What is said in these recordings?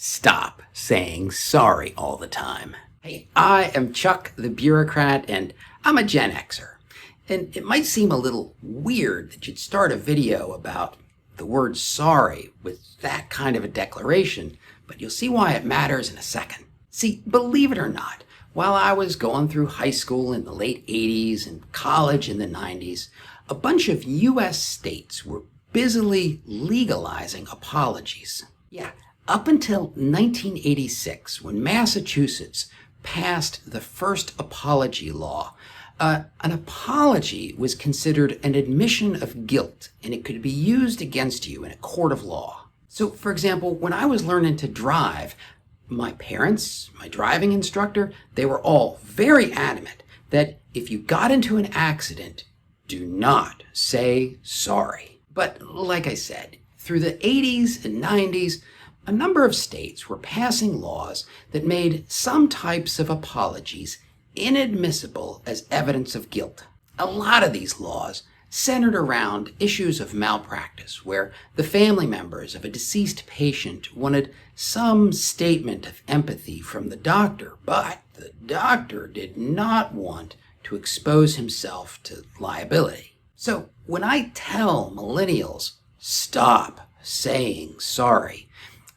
Stop saying sorry all the time. Hey, I am Chuck the bureaucrat, and I'm a Gen Xer. And it might seem a little weird that you'd start a video about the word sorry with that kind of a declaration, but you'll see why it matters in a second. See, believe it or not, while I was going through high school in the late 80s and college in the 90s, a bunch of US states were busily legalizing apologies. Yeah, up until 1986, when Massachusetts passed the first apology law, an apology was considered an admission of guilt, and it could be used against you in a court of law. So, for example, when I was learning to drive, my parents, my driving instructor, they were all very adamant that if you got into an accident, do not say sorry. But like I said, through the 80s and 90s, a number of states were passing laws that made some types of apologies inadmissible as evidence of guilt. A lot of these laws centered around issues of malpractice, where the family members of a deceased patient wanted some statement of empathy from the doctor, but the doctor did not want to expose himself to liability. So when I tell millennials, stop saying sorry,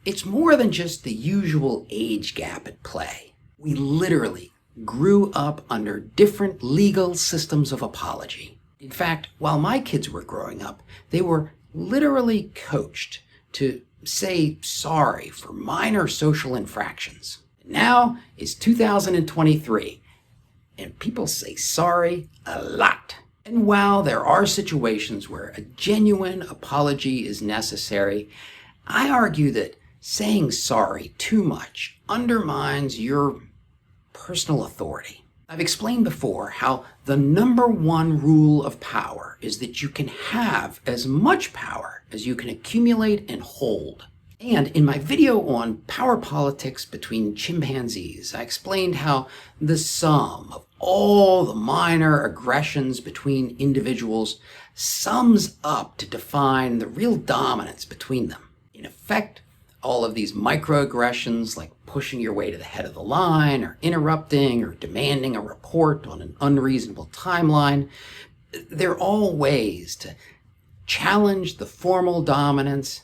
it's more than just the usual age gap at play. We literally grew up under different legal systems of apology. In fact, while my kids were growing up, they were literally coached to say sorry for minor social infractions. Now is 2023, and people say sorry a lot. And while there are situations where a genuine apology is necessary, I argue that saying sorry too much undermines your personal authority. I've explained before how the number one rule of power is that you can have as much power as you can accumulate and hold. And in my video on power politics between chimpanzees, I explained how the sum of all the minor aggressions between individuals sums up to define the real dominance between them. In effect, all of these microaggressions, like pushing your way to the head of the line, or interrupting, or demanding a report on an unreasonable timeline, they're all ways to challenge the formal dominance,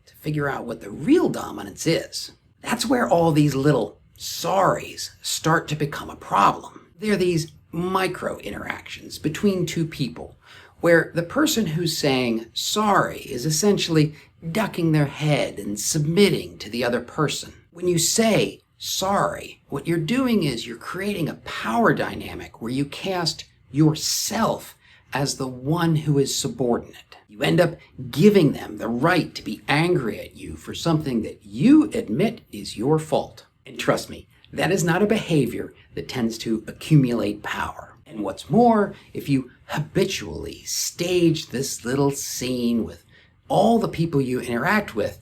to figure out what the real dominance is. That's where all these little sorries start to become a problem. They're these micro interactions between two people, where the person who's saying sorry is essentially ducking their head and submitting to the other person. When you say sorry, what you're doing is you're creating a power dynamic where you cast yourself as the one who is subordinate. You end up giving them the right to be angry at you for something that you admit is your fault. And trust me, that is not a behavior that tends to accumulate power. And what's more, if you habitually stage this little scene with all the people you interact with,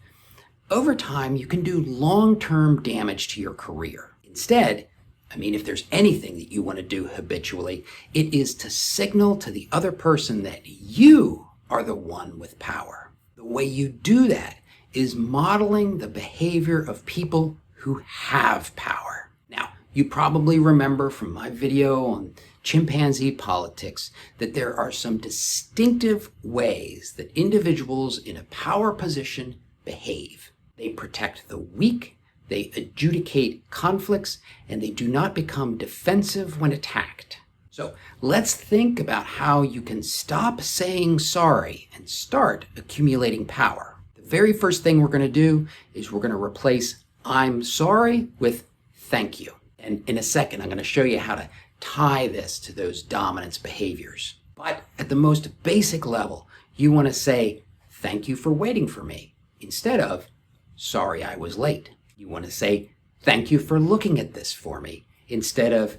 over time you can do long-term damage to your career. Instead, if there's anything that you want to do habitually, it is to signal to the other person that you are the one with power. The way you do that is modeling the behavior of people who have power. Now, you probably remember from my video on chimpanzee politics that there are some distinctive ways that individuals in a power position behave. They protect the weak, they adjudicate conflicts, and they do not become defensive when attacked. So let's think about how you can stop saying sorry and start accumulating power. The very first thing we're going to do is we're going to replace I'm sorry with thank you. And in a second, I'm going to show you how to tie this to those dominance behaviors. But at the most basic level, you want to say, thank you for waiting for me, instead of, sorry I was late. You want to say, thank you for looking at this for me, instead of,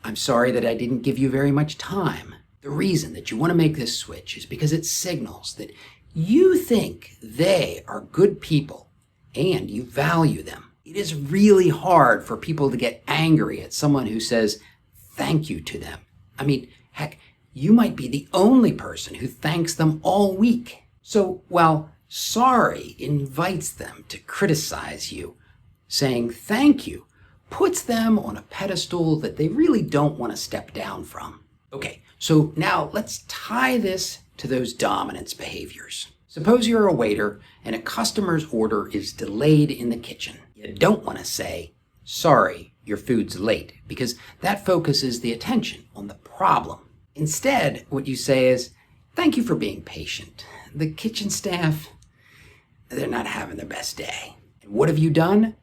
I'm sorry that I didn't give you very much time. The reason that you want to make this switch is because it signals that you think they are good people and you value them. It is really hard for people to get angry at someone who says thank you to them. Heck, you might be the only person who thanks them all week. So while sorry invites them to criticize you, Saying thank you puts them on a pedestal that they really don't want to step down from. Okay, so now let's tie this to those dominance behaviors. Suppose you're a waiter and a customer's order is delayed in the kitchen. You don't want to say, sorry, your food's late, because that focuses the attention on the problem. Instead, what you say is, thank you for being patient. The kitchen staff, they're not having their best day. And what have you done?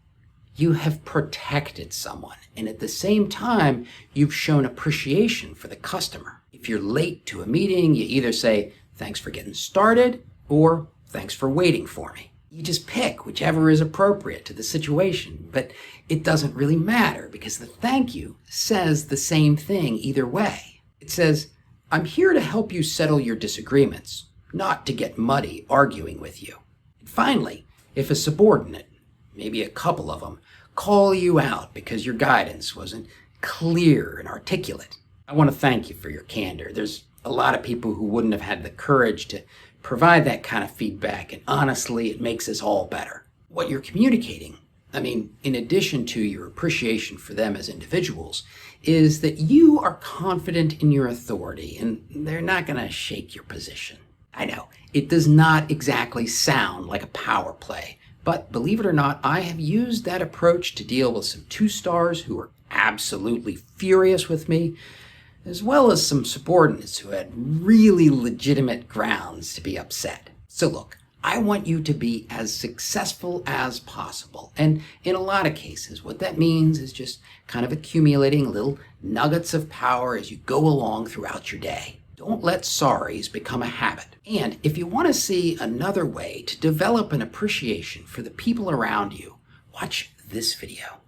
You have protected someone, and at the same time, you've shown appreciation for the customer. If you're late to a meeting, you either say, thanks for getting started, or thanks for waiting for me. You just pick whichever is appropriate to the situation, but it doesn't really matter because the thank you says the same thing either way. It says, I'm here to help you settle your disagreements, not to get muddy arguing with you. And finally, if a subordinate, maybe a couple of them, call you out because your guidance wasn't clear and articulate, I want to thank you for your candor. There's a lot of people who wouldn't have had the courage to provide that kind of feedback, and honestly, it makes us all better. What you're communicating, in addition to your appreciation for them as individuals, is that you are confident in your authority and they're not going to shake your position. I know, it does not exactly sound like a power play, but believe it or not, I have used that approach to deal with some 2-stars who were absolutely furious with me, as well as some subordinates who had really legitimate grounds to be upset. So look, I want you to be as successful as possible. And in a lot of cases, what that means is just kind of accumulating little nuggets of power as you go along throughout your day. Don't let sorries become a habit. And if you want to see another way to develop an appreciation for the people around you, watch this video.